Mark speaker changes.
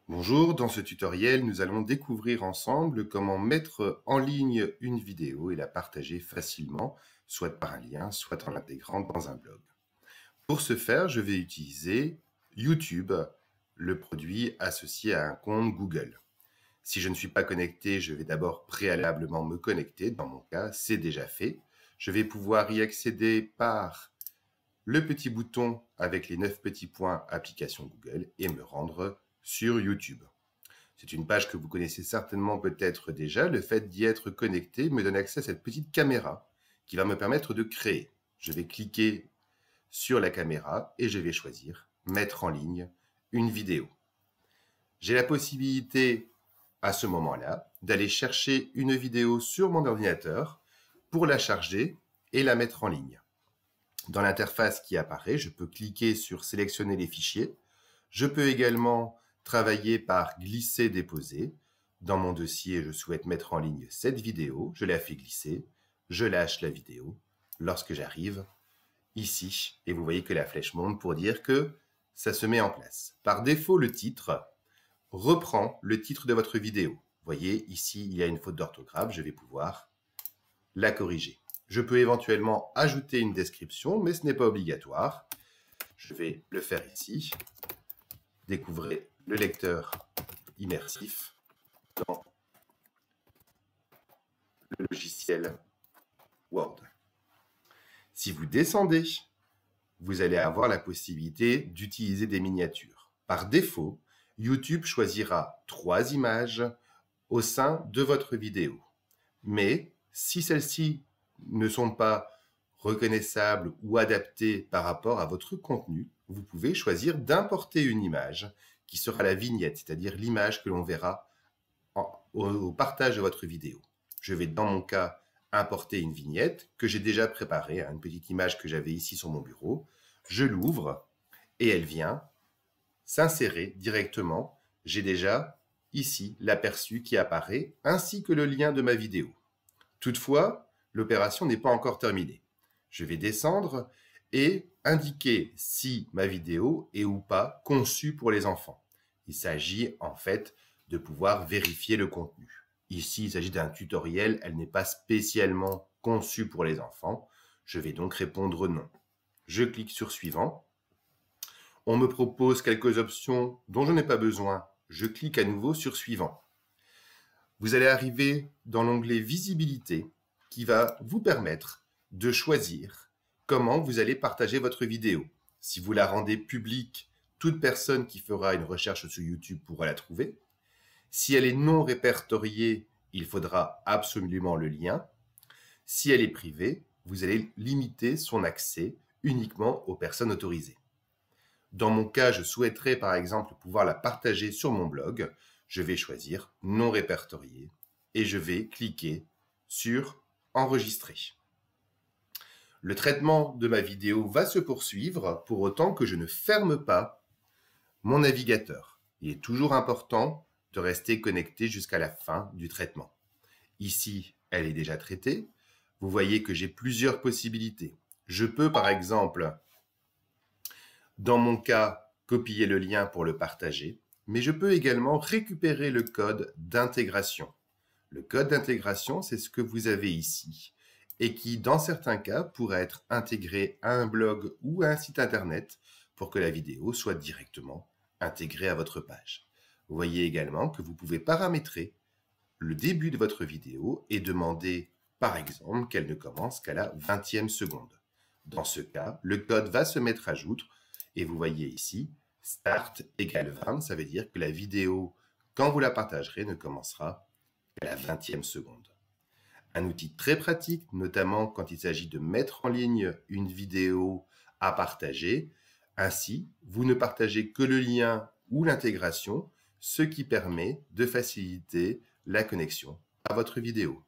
Speaker 1: Bonjour, dans ce tutoriel, nous allons découvrir ensemble comment mettre en ligne une vidéo et la partager facilement, soit par un lien, soit en l'intégrant dans un blog. Pour ce faire, je vais utiliser YouTube, le produit associé à un compte Google. Si je ne suis pas connecté, je vais d'abord préalablement me connecter. Dans mon cas, c'est déjà fait. Je vais pouvoir y accéder par le petit bouton avec les 9 petits points application Google et me rendre sur YouTube. C'est une page que vous connaissez certainement peut-être déjà. Le fait d'y être connecté me donne accès à cette petite caméra qui va me permettre de créer. Je vais cliquer sur la caméra et je vais choisir mettre en ligne une vidéo. J'ai la possibilité à ce moment-là d'aller chercher une vidéo sur mon ordinateur pour la charger et la mettre en ligne. Dans l'interface qui apparaît, je peux cliquer sur sélectionner les fichiers. Je peux également travailler par glisser-déposer. Dans mon dossier, je souhaite mettre en ligne cette vidéo. Je la fais glisser. Je lâche la vidéo lorsque j'arrive ici. Et vous voyez que la flèche monte pour dire que ça se met en place. Par défaut, le titre reprend le titre de votre vidéo. Vous voyez, ici, il y a une faute d'orthographe. Je vais pouvoir la corriger. Je peux éventuellement ajouter une description, mais ce n'est pas obligatoire. Je vais le faire ici. Découvrez le lecteur immersif dans le logiciel Word. Si vous descendez, vous allez avoir la possibilité d'utiliser des miniatures. Par défaut, YouTube choisira 3 images au sein de votre vidéo. Mais si celles-ci ne sont pas reconnaissables ou adaptées par rapport à votre contenu, vous pouvez choisir d'importer une image qui sera la vignette, c'est-à-dire l'image que l'on verra au partage de votre vidéo. Je vais, dans mon cas, importer une vignette que j'ai déjà préparée, une petite image que j'avais ici sur mon bureau. Je l'ouvre et elle vient s'insérer directement. J'ai déjà ici l'aperçu qui apparaît, ainsi que le lien de ma vidéo. Toutefois, l'opération n'est pas encore terminée. Je vais descendre et indiquer si ma vidéo est ou pas conçue pour les enfants. Il s'agit en fait de pouvoir vérifier le contenu. Ici, il s'agit d'un tutoriel, elle n'est pas spécialement conçue pour les enfants. Je vais donc répondre non. Je clique sur suivant. On me propose quelques options dont je n'ai pas besoin. Je clique à nouveau sur suivant. Vous allez arriver dans l'onglet visibilité qui va vous permettre de choisir comment vous allez partager votre vidéo. Si vous la rendez publique, toute personne qui fera une recherche sur YouTube pourra la trouver. Si elle est non répertoriée, il faudra absolument le lien. Si elle est privée, vous allez limiter son accès uniquement aux personnes autorisées. Dans mon cas, je souhaiterais par exemple pouvoir la partager sur mon blog. Je vais choisir non répertorié et je vais cliquer sur enregistrer. Le traitement de ma vidéo va se poursuivre pour autant que je ne ferme pas mon navigateur. Il est toujours important de rester connecté jusqu'à la fin du traitement. Ici, elle est déjà traitée. Vous voyez que j'ai plusieurs possibilités. Je peux par exemple, dans mon cas, copier le lien pour le partager, mais je peux également récupérer le code d'intégration. Le code d'intégration, c'est ce que vous avez ici et qui, dans certains cas, pourrait être intégré à un blog ou à un site internet pour que la vidéo soit directement intégrée à votre page. Vous voyez également que vous pouvez paramétrer le début de votre vidéo et demander, par exemple, qu'elle ne commence qu'à la 20e seconde. Dans ce cas, le code va se mettre à jour et vous voyez ici, start égale 20, ça veut dire que la vidéo, quand vous la partagerez, ne commencera qu'à la 20e seconde. Un outil très pratique, notamment quand il s'agit de mettre en ligne une vidéo à partager. Ainsi, vous ne partagez que le lien ou l'intégration, ce qui permet de faciliter la connexion à votre vidéo.